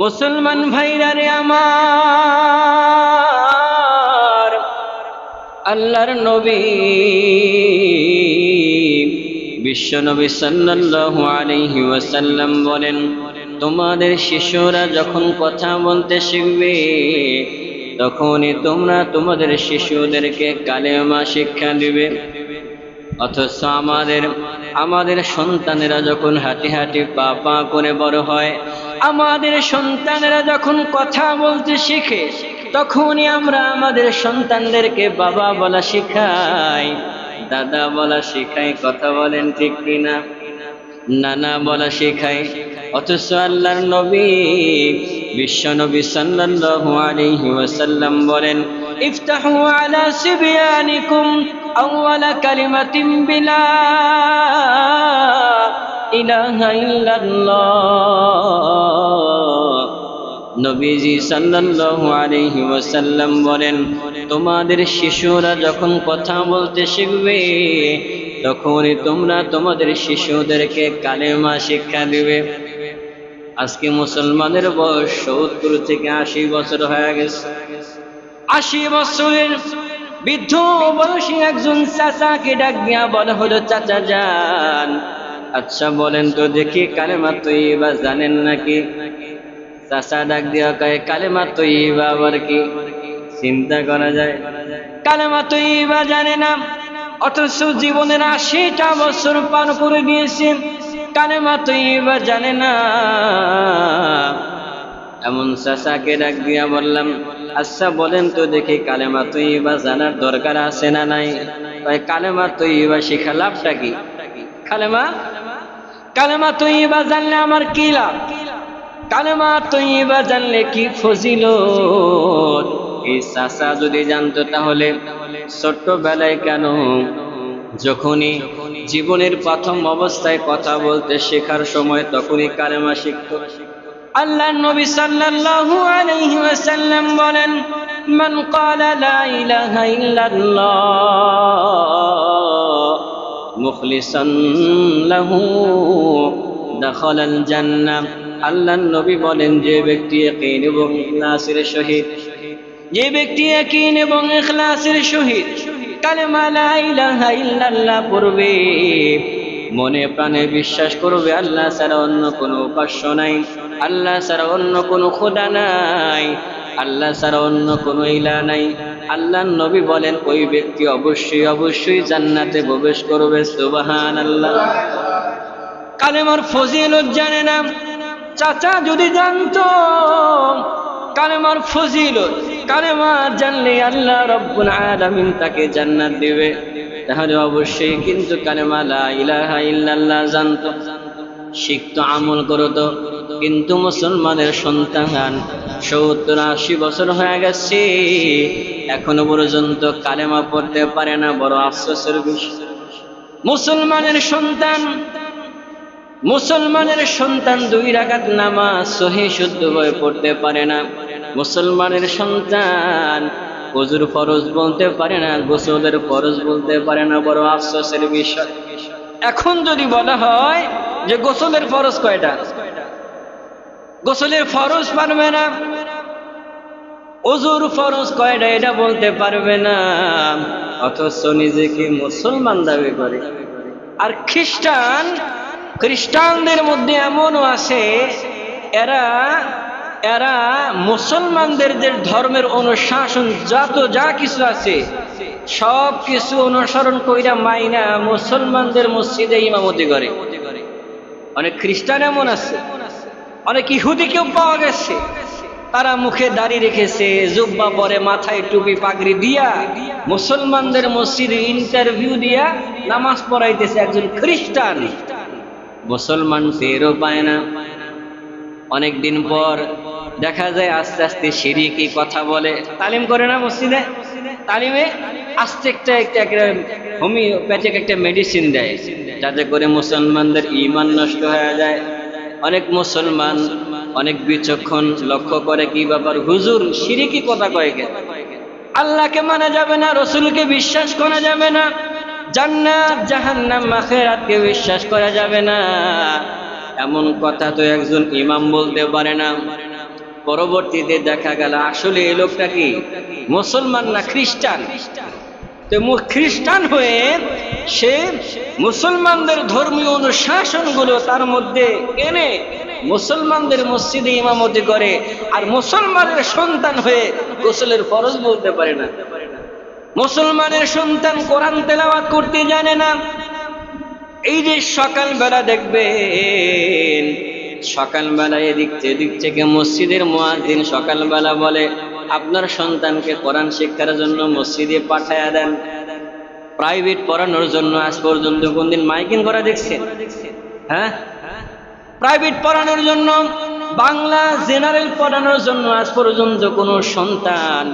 মুসলমান ভাইরা রে আমার, আল্লাহর নবী বিশ্ব নবী সাল্লাল্লাহু আলাইহি ওয়াসাল্লাম বলেন, তোমাদের শিশুরা যখন কথা বলতে শিখবে তখনই তোমরা তোমাদের শিশুদেরকে কালেমা শিক্ষা দিবে। অথচ আমাদের সন্তানেরা যখন হাঁটি হাঁটি পা পা করে বড় হয়, আমাদের সন্তানেরা যখন কথা বলতে শিখে তখনই আমরা আমাদের সন্তানদেরকে বাবা বলা শিখাই, দাদা বলা শিখাই। কথা বলেন ঠিক কিনা? নানা বলা শিখাই। অথচ আল্লাহর নবী বিশ্ব নবী সাল্লাল্লাহু আলাইহি ওয়াসাল্লাম বলেন, ইফতাহু আলা সিবয়ানিকুম আউয়ালা কালিমাতিন বিলা ইলাহা ইল্লাল্লাহ। নবীজি সাল্লাল্লাহু আলাইহি ওয়াসাল্লাম বলেন, তোমাদের শিশুরা যখন কথা বলতে শিখবে তখনই তোমরা তোমাদের শিশুদেরকে কালেমা শিক্ষা দিবে। আজকে মুসলমানের বয়স 70 থেকে 80 বছর হয়ে গেছে। 80 বছরের বৃদ্ধ বয়সী একজন চাচাকে ডাক দিয়া বলা হলো, চাচা যান, আচ্ছা বলেন তো দেখি কালেমা তৈয়বা জানেন নাকি? চাচা ডাক দিয়া কয়, কালেমা তৈয়বা আবার কি? চিন্তা করা যায়, কালেমা তৈয়বা জানে না, অথচ জীবনের 80টা বছর পার করে দিয়েছে, কালেমা তৈয়বা জানে না। এমন চাচাকে ডাক দিয়া বললাম, আচ্ছা বলেন তো দেখি কালেমা তৈয়বা জানার দরকার আছে না নাই? কালেমা তৈয়বা শিখা লাভটা কি? কালেমা তৈয়বা জানলে আমার কি লাভ? কালেমা তৈয়বা জানলে কি ফজিলত? এই চাচা যদি জানতো তাহলে ছোট্টবেলায় কেন যখনই জীবনের প্রথম অবস্থায় কথা বলতে শেখার সময় তখনই কালেমা শিখতো। আল্লাহর নবী সাল্লাল্লাহু আলাইহি ওয়াসাল্লাম বলেন, মান ক্বালা লা ইলাহা ইল্লাল্লাহ মুখলিসান লাহু দাখালাল জান্নাহ। আল্লাহর নবী বলেন, যে ব্যক্তি ইয়াকিন এবং ইখলাসের সহিত কালেমা লা ইলাহা ইল্লাল্লাহ পড়বে, মনে প্রাণে বিশ্বাস করবে আল্লাহ ছাড়া অন্য কোনো উপাস্য নাই, আল্লাহ ছাড়া অন্য কোনো খোদা নাই, আল্লাহ ছাড়া অন্য কোনো ইলাহ নাই, আল্লাহর নবী বলেন ওই ব্যক্তি অবশ্যই জান্নাতে প্রবেশ করবে। সুবহানাল্লাহ। কালেমার ফজিলত জানে না। চাচা যদি জানতো কালেমার ফজিলত, কালেমা জানলে আল্লাহ রাব্বুল আলামিন তাকে জান্নাত দিবে, তাহলে অবশ্যই কিন্তু কালেমা লা ইলাহা ইল্লাল্লাহ জানতো, শিখতো, আমল করতো। কিন্তু মুসলমানের সন্তান 70-80 বছর হয়ে গেছে, এখনো পর্যন্ত কালেমা পড়তে পারে না। বড় আফসোসের বিষয়। মুসলমানের সন্তান 2 রাকাত নামাজ সহি শুদ্ধভাবে পড়তে পারে না। মুসলমানের সন্তান ওযুর ফরজ বলতে পারে না, গোসলের ফরজ বলতে পারে না। বড় আফসোসের বিষয়। এখন যদি বলা হয় যে গোসলের ফরজ কয়টা, গোসলের ফরজ পারবে না, ওযুর ফরজ কয়টা এটা বলতে পারবে না, অথচ নিজেকে মুসলমান দাবি করে। আর খ্রিস্টানদের মধ্যে এমনও আছে, এরা মুসলমানদের যে ধর্মের অনুশাসন যা কিছু আছে সব কিছু অনুসরণ কইরা মাইনা মুসলমানদের মসজিদে ইমামতি করে। অনেক খ্রিস্টান এমন আছে, অনেক ইহুদিকেও পাওয়া গেছে, তারা মুখে দাড়ি রেখেছে, জুব্বা পরে, মাথায় টুপি পাগড়ি দিয়া মুসলমানদের মসজিদে ইন্টারভিউ দিয়া নামাজ পড়াইতেছে। একজন খ্রিস্টান মুসলমান টেরও পায় না। অনেকদিন পর দেখা যায় আস্তে আস্তে শিরকি কথা বলে, তালিম করে না মসজিদে, তালিমে আস্তে একটা হোমিওপ্যাথিক একটা মেডিসিন দেয় যাতে করে মুসলমানদের ঈমান নষ্ট হয়ে যায়। অনেক মুসলমান অনেক বিচক্ষণ লক্ষ্য করে, কি ব্যাপার হুজুর শিরকি কথা কয় কেন? আল্লাহকে মানা যাবে না, রসুলকে বিশ্বাস করা যাবে না, জান্নাত জাহান্নাম আখিরাতকে বিশ্বাস করা যাবে না, এমন কথা তো একজন ইমাম বলতে পারে না। পরবর্তীতে দেখা গেল আসলে এই লোকটা কি মুসলমান না খ্রিস্টান। তো খ্রিস্টান হয়ে সে মুসলমানদের ধর্মীয় অনুশাসনগুলো তার মধ্যে এনে মুসলমানদের মসজিদে ইমামতি করে, আর মুসলমানের সন্তান হয়ে গোসলের ফরজ বলতে পারে না। মুসলমানের সন্তান কোরআন তেলাওয়াত করতে জানে না। এই যে সকালবেলা দেখবেন, সকালবেলা এদিক থেকে মসজিদের মুয়াজ্জিন সকালবেলা বলে আপনার সন্তানকে কোরআন শিক্ষার জন্য মসজিদে পাঠায়া দেন। প্রাইভেট পড়ানোর জন্য আজ পর্যন্ত কোনদিন মাইকিং করা দেখছেন? হ্যাঁ, প্রাইভেট পড়ানোর জন্য, বাংলা জেনারেল পড়ানোর জন্য আজ পর্যন্ত কোনো সন্তান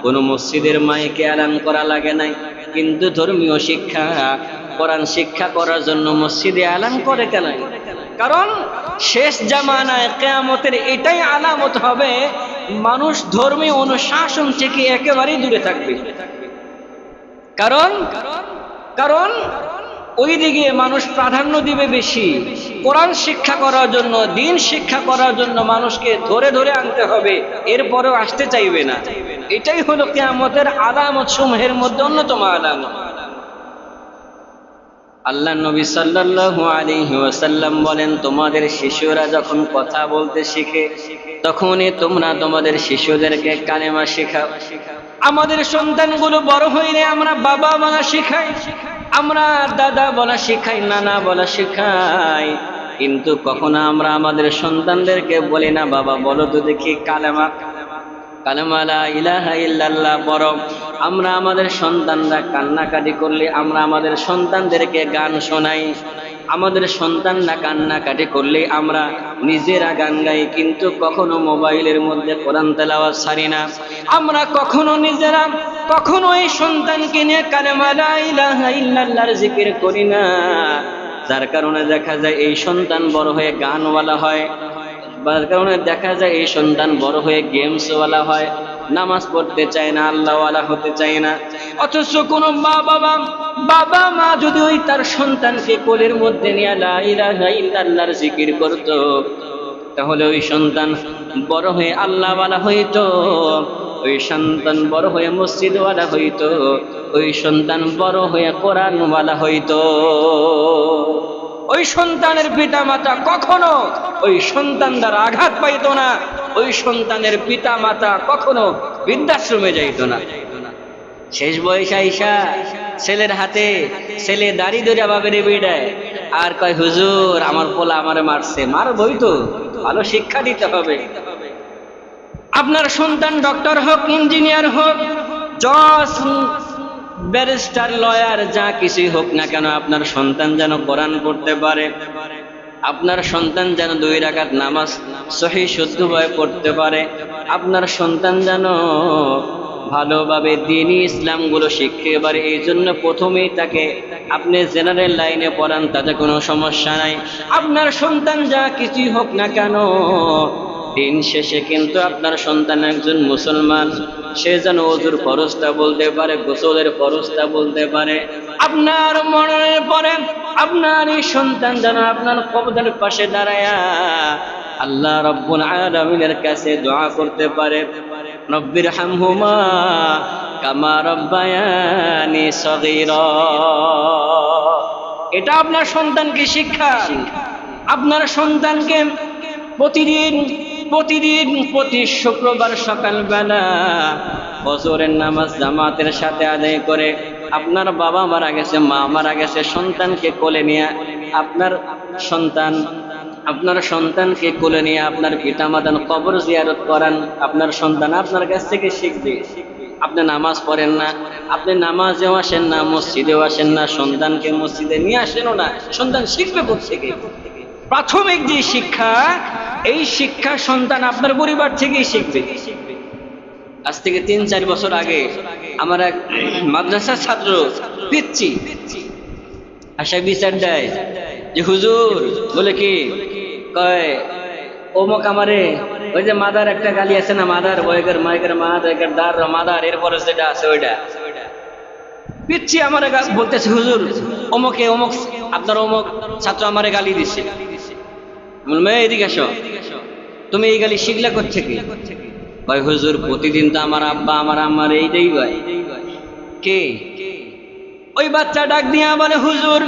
কোনো মসজিদের মাইকে এলান করা লাগে নাই। কিন্তু ধর্মীয় শিক্ষা, কোরআন শিক্ষা করার জন্য মসজিদে এলান করে কেন? কারণ শেষ জামানায় কিয়ামতের এটাই আলামত হবে, মানুষ ধর্মীয় অনুশাসন থেকে একেবারেই দূরে থাকবে। কারণ ওইদিকে মানুষ প্রাধান্য দিবে বেশি। কোরআন শিক্ষা করার জন্য, দ্বীন শিক্ষা করার জন্য মানুষকে ধরে ধরে আনতে হবে, এরপরেও আসতে চাইবে না। এটাই হলো কিয়ামতের আলামত সমূহের মধ্যে অন্যতম আলামত। আল্লাহ নবী সাল্লাল্লাহু আলাইহি ওয়াসাল্লাম বলেন, তোমাদের শিশুরা যখন কথা বলতে শিখে তখনই তোমরা তোমাদের শিশুদেরকে কালেমা শেখাও। আমাদের সন্তানগুলো বড় হইলে আমরা বাবা বলা শিখাই, আমরা দাদা বলা শিখাই, নানা বলা শিখাই, কিন্তু কখনো আমরা আমাদের সন্তানদেরকে বলি না বাবা বলো তো দেখি কালেমা লা ইলাহা ইল্লাল্লাহ। বরং আমরা আমাদের সন্তানরা কান্নাকাটি করলে আমরা আমাদের সন্তানদেরকে গান শোনাই, আমাদের সন্তানরা কান্নাকাটি করলে আমরা নিজেরা গান গাই, কিন্তু কখনো মোবাইলের মধ্যে কোরআন তেলাওয়াত ছাড়ি না। আমরা কখনো এই সন্তানকে নিয়ে কালেমা লা ইলাহা ইল্লাল্লাহর জিকির করি না। যার কারণে দেখা যায় এই সন্তান বড় হয়ে গানওয়ালা হয়, যার কারণে দেখা যায় এই সন্তান বড় হয়ে গেমসওয়ালা হয়, নামাজ পড়তে চায় না, আল্লাহওয়ালা হতে চায় না। অথচ কোনো বাবা মা যদি ওই তার সন্তানকে কোলের মধ্যে নিয়ে লা ইলাহা ইল্লাল্লাহর জিকির করত, তাহলে ওই সন্তান বড় হয়ে আল্লাহওয়ালা হইতো, ওই সন্তান বড় হয়ে মসজিদওয়ালা হইতো, ওই সন্তান বড় হয়ে কোরআনওয়ালা হইতো। ওই সন্তানের পিতা মাতা কখনো ওই সন্তান দ্বারা আঘাত পাইতো না, ওই সন্তানের পিতা মাতা কখনো বৃদ্ধাশ্রমে যাইত না। শেষ বয়সে আইসা ছেলের হাতে ছেলে দাড়ি ধরে বাবের বিড়ায় আর কয় হুজুর আমার পোলা আমারে মারছে। মারবই তো, ভালো শিক্ষা দিতে হবে। আপনার সন্তান ডক্টর হোক, ইঞ্জিনিয়ার হোক, জজ, ব্যারিস্টার, লয়ার, যা কিছুই হোক না কেন, আপনার সন্তান যেন কোরআন পড়তে পারে, আপনার সন্তান যেন 2 রাকাত নামাজ সহিহ শুদ্ধভাবে পড়তে পারে, আপনার সন্তান যেন ভালোভাবে দ্বীনি ইসলামগুলো শিখতে পারে। এই জন্য প্রথমেই তাকে আপনি জেনারেল লাইনে পড়ান, তাতে কোনো সমস্যা নাই। আপনার সন্তান যা কিছুই হোক না কেন, দিন শেষে কিন্তু আপনার সন্তান একজন মুসলমান, সে যেন ওযুর ফরজটা বলতে পারে, গোসলের ফরজটা বলতে পারে। আপনার মরণের পরে আপনার এই সন্তান যেন আপনার কবরের পাশে দাঁড়ায়া আল্লাহ রাব্বুল আলামিনের কাছে দোয়া করতে পারে, রব্বির হামহুমা কামা রাব্বায়ানি সগীরা। এটা আপনার সন্তানকে শিক্ষা। আপনার সন্তানকে প্রতি শুক্রবার সকালবেলা ফজরের নামাজ জামাতের সাথে আদায় করে, আপনার বাবা মারা গেছে, মা মারা গেছে, সন্তানকে কোলে নিয়ে আপনার সন্তানকে কোলে নিয়ে আপনার পিতামাতার কবর জিয়ারত করান। আপনার সন্তান আপনার কাছ থেকে শিখবে। আপনি নামাজ পড়েন না, আপনি নামাজেও আসেন না, মসজিদেও আসেন না, সন্তানকে মসজিদে নিয়ে আসেনও না, সন্তান শিখবে কোত্থেকে? প্রাথমিক যে শিক্ষা, এই শিক্ষা সন্তান আপনার পরিবার থেকেই শিখবে। আজ থেকে 3-4 বছর আগে আমার এক মাদ্রাসার ছাত্র পিচ্ছি আশা বিচার দেয় যে হুজুর বলে কি কয় অমুক আমারে ওই যে মাদার একটা গালি আছে না, মাদার বয়কের মাইকের মাদার দার মাদার, এরপরে যেটা আছে ওইটা পিচ্ছি আমারে বলতেছে হুজুর অমুক আপনার অমুক ছাত্র আমারে গালি দিছে। এদিকে আসো। তুমি এই গালি শিখলা কোত্থেকে? কয় হুজুর প্রতিদিন তো আমার আব্বা আমার আম্মার এইটাই কয়। কে? ওই বাচ্চা ডাক দিয়া বলে, হুজুর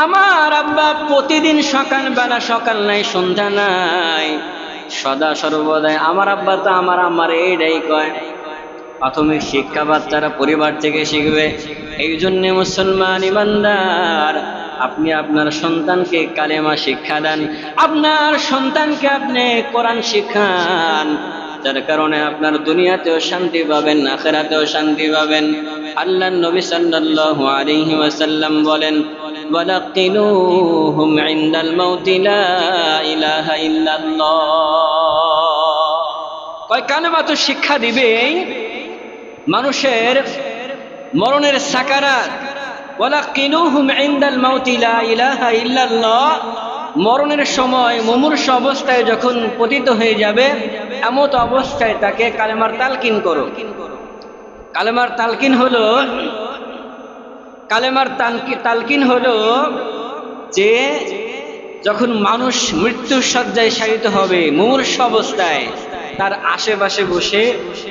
আমার আব্বা প্রতিদিন সকাল নাই সন্ধ্যা নাই সদা সর্বদাই আমার আব্বা তো আমার আম্মার এইটাই কয়। প্রাথমিক শিক্ষা বাচ্চারা পরিবার থেকে শিখবে। এই জন্য মুসলমান ইমানদার, আপনি আপনার সন্তানকে কালেমা শিক্ষা দেন, আপনার সন্তানকে আপনি কোরআন শিখান, যার কারণে আপনার দুনিয়াতেও শান্তি পাবেন, আখিরাতেও শান্তি পাবেন। আল্লাহর নবী সাল্লাল্লাহু আলাইহি ওয়াসাল্লাম বলেন, ওয়ালাকিনুহুম ইনদাল মাউতি লা ইলাহা ইল্লাল্লাহ। কয় কালেমা তো শিক্ষা দিবেই মানুষের মরণের সাকারাত, ওয়ালাকিনুহুম ইনদাল মাউতি লা ইলাহা ইল্লাল্লাহ, মরণের সময় মুমূর্ষ অবস্থায় যখন পতিত হয়ে যাবে এমত অবস্থায় তাকে কালেমার তালকিন করো। কালেমার তালকিন হলো যে যখন মানুষ মৃত্যুর শয্যায় শায়িত হবে মুমূর্ষ অবস্থায়, তার আশেপাশে বসে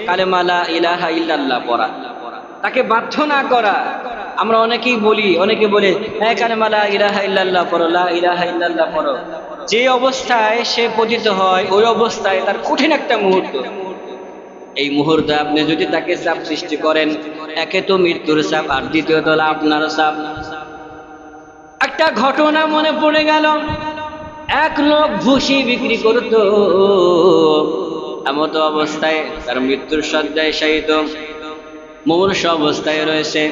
কালেমা লা ইলাহা ইল্লাল্লাহ পড়া, তাকে বাধ্য না করা। আমরা অনেকে বলে হ্যাঁ কালেমা লা ইলাহা ইল্লাল্লাহ পড়ো, লা ইলাহা ইল্লাল্লাহ পড়ো। যে অবস্থায় সে পতিত হয় ওই অবস্থায় তার কঠিন একটা মুহূর্ত। এই মুহূর্তে আপনি যদি তাকে চাপ সৃষ্টি করেন, একে তো মৃত্যুর চাপ, আর দ্বিতীয়ত হলো আপনার চাপ। একটা ঘটনা মনে পড়ে গেল, এক লোক ভুসি বিক্রি করত, এমত অবস্থায় তার মৃত্যুর শয্যায় শায়িত মুমূর্ষ অবস্থায় রয়েছে।